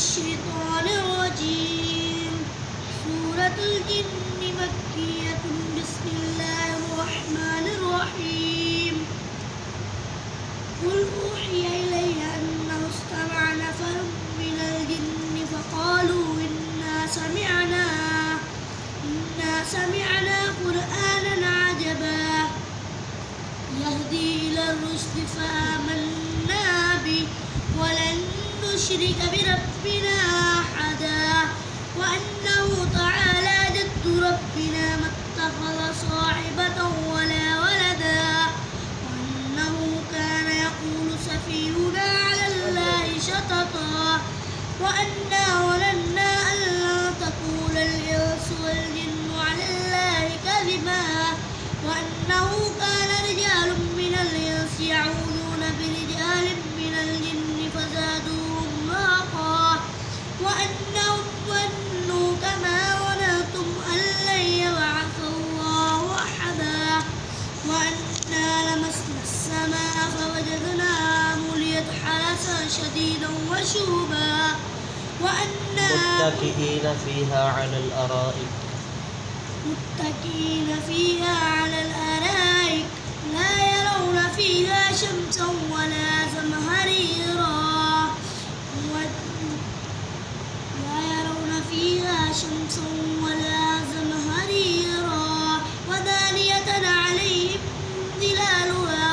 الشيطان الرجيم. سورة الجن مكية. بسم الله الرحمن الرحيم. قل أوحي إلي أنه استمع نفر من الجن فقالوا إنا سمعنا قرآنا عجبا يهدي إلى الرشد فآمنا به ولن نشرك بربنا أحدا وأنه تعالى جد ربنا ما اتخذ صاحبة ولا ولدا وأنه كان يقول سفيهنا على الله شططا وأنا ظننا أن لن تقول الإنس والجن على الله كذبا وأنه كان رجال من الإنس يعوذون برجال من الجن فزادوهم رهقا وأنهم ظنوا كما ظننتم أن لن يبعث الله أحدا وأنا لمسنا السماء فوجدناها مليت حرسا شديدا وشهبا وأنا متكئين فيها على الأرائك لا يرون فيها شمسا ولا زمهريرا ودانية عليهم ظلالها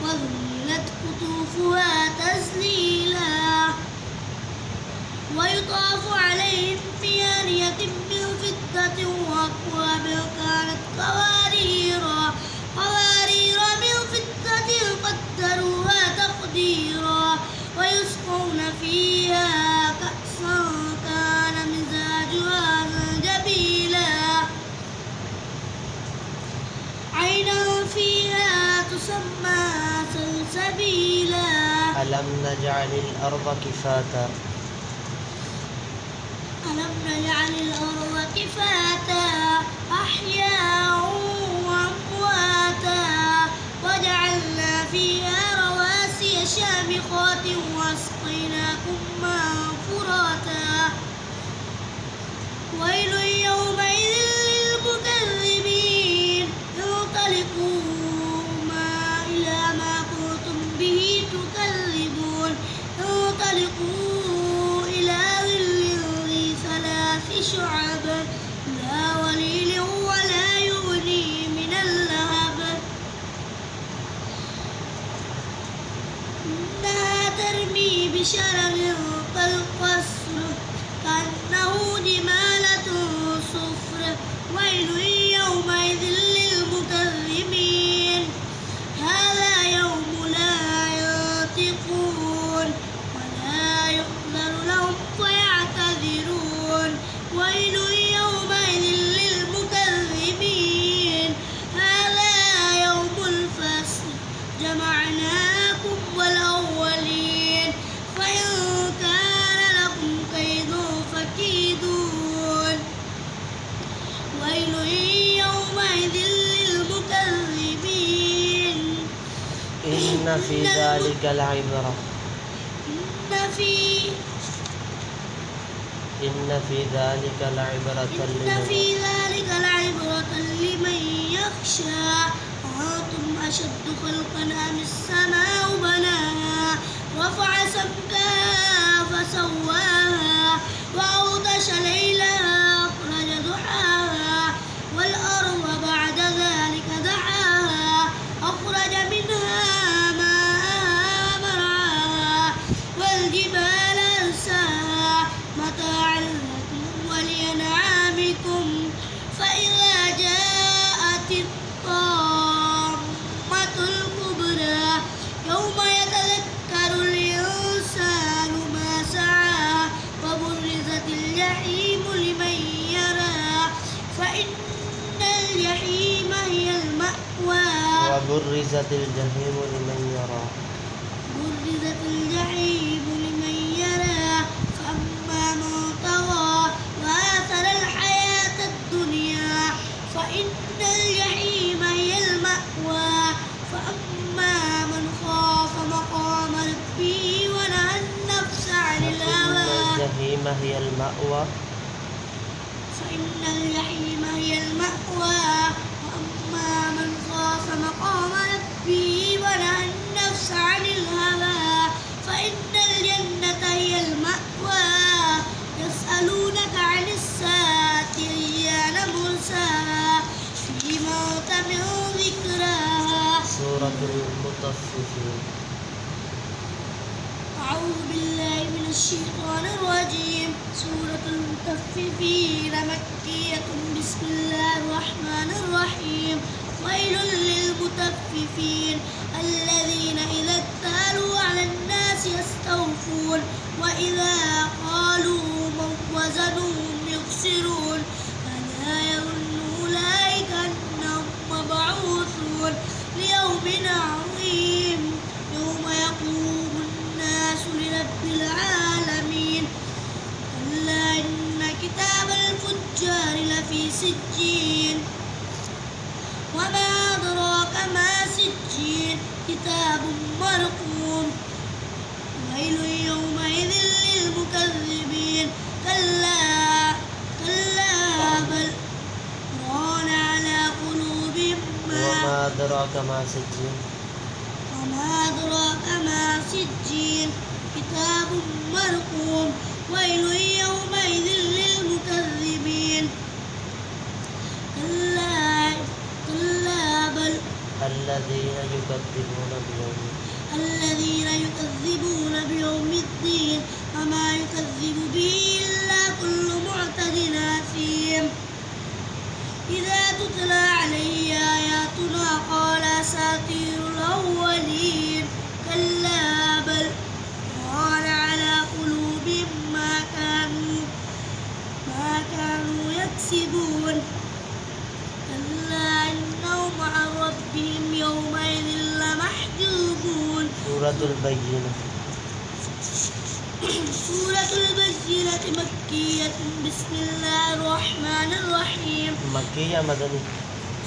وذللت قطوفها تذليلا ويطاف عليهم بآنية من فضة وأكواب كانت قوارير من فضة قدروها تقديرا ويسقون فيها كأسا كان مزاجها زنجبيلا عينا فيها تسمى سلسبيلا ألم نجعل الأرض كفاتا أحياء وأمواتا وجعلنا فيها رواسي شامخات وأسقيناكم ماء فراتا ويل يومئذ للمكذبين انطلقوا إلى ما كنتم به تكذبون انطلقوا إلى ظل ذي ثلاث شعب لا ظليل ولا يغني من اللهب إنها ترمي بشرر كالقصر كأنه جمالة صفر ويل يومئذ للمكذبين هذا يوم لا ينطقون ولا يؤذن لهم فيعتذرون ويل يومئذ للمكذبين هذا يوم الفصل جمعناكم والأولين فإن كان لكم كيد فكيدون ويل يومئذ للمكذبين إن في ذلك لعبرة لمن يخشى أنتم أشد خلقا أم السماء بناها رفع سمكها فسواها وأغطش ليلها أخرج ضحاها والأرض بعد ذلك دحاها أخرج منها ماءها مرعاها والجبال أرساها متاعا لكم ولأنعامكم فإذا جاءت الطامة الكبرى يوم يتذكر الإنسان ما سعى وبرزت الجحيم لمن يرى فإن الجحيم هي المأوى وبرزت الجحيم لمن يرى فأما من طغى وآثر الحياة الدنيا فإن الجحيم هي المأوى فأما من خاف مقام ربه ونهى هي المأوى فإن الجحيم هي المأوى وأما من خاف مقام ربه ونهى النفس عن الهوى فإن الجنة هي المأوى يسألونك عن الساعة أيان مرساها فيما أنت من ذكراها. سورة المطففين. أعوذ بالله من الشيطان الرجيم. سورة المطففين مكية. بسم الله الرحمن الرحيم. ويل للمطففين الذين إذا اكتالوا على الناس يستوفون وإذا قالوا وزنوهم يخسرون ألا يظن أولئك أنهم مبعوثون ليوم عظيم يوم يقوم الناس لرب العالمين. كلا إن كتاب الفجار لفي سجين وما أدراك ما سجين كتاب مرقوم. ويل يومئذ للمكذبين كلا بل ران على قلوبهم وما أدراك ما سجين وما أدراك ما سجين كتاب مرقوم. ويل يومئذ للمكذبين كلا بل الذين يكذبون بيوم الدين وما يكذب به إلا كل معتد أثيم. إذا تتلى عليه آياتنا قال أساطير الأولين كلا بل ران على قلوبهم ما كانوا يكسبون. كلا إنهم عن ربهم يومئذ لمحجوبون. سورة البينة. سورة البينة مكية. بسم الله الرحمن الرحيم. مكية مدني.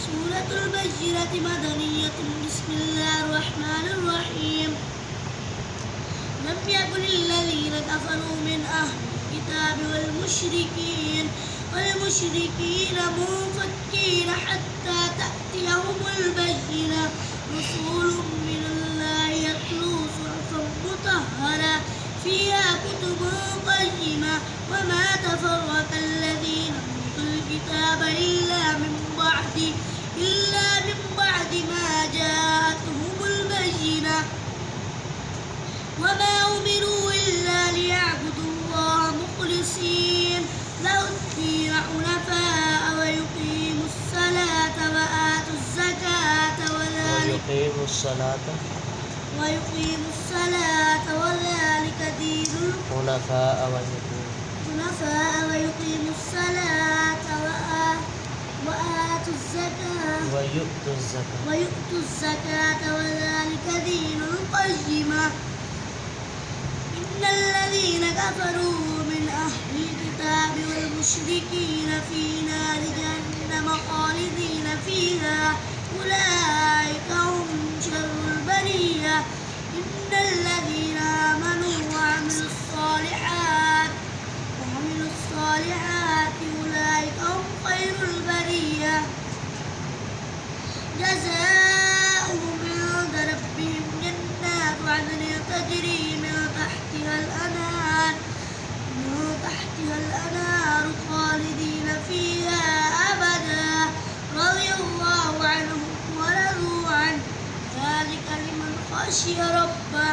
سورة البينة مدنية. بسم الله الرحمن الرحيم. لم يكن الذين كفروا من أهل الكتاب والمشركين منفكين حتى تأتيهم البينة. رسول من الله يتلو صحفا مطهرة فيها كتب قيمة وما تفرق الذين أوتوا الكتاب إلا من بعد ما جاءتهم البينة. وما أمروا إلا ليعبدوا الله مخلصين له الدين حنفاء ويقيموا الصلاة وآتوا الزكاة وذلك دين حنفاء ويقيموا الصلاة ويؤتوا الزكاة وذلك دين القيمة. إن الذين كفروا من أهل الكتاب والمشركين في نار جهنم خالدين فيها أولئك هم شر البرية. إن الذين آمنوا وعملوا الصالحات أولئك هم خير البرية. جزاؤهم عند ربهم جنات عدن تجري من تحتها الأنهار خالدين فيها أبدا رضي الله عنهم ورضوا عنه ذلك لمن خشي ربه.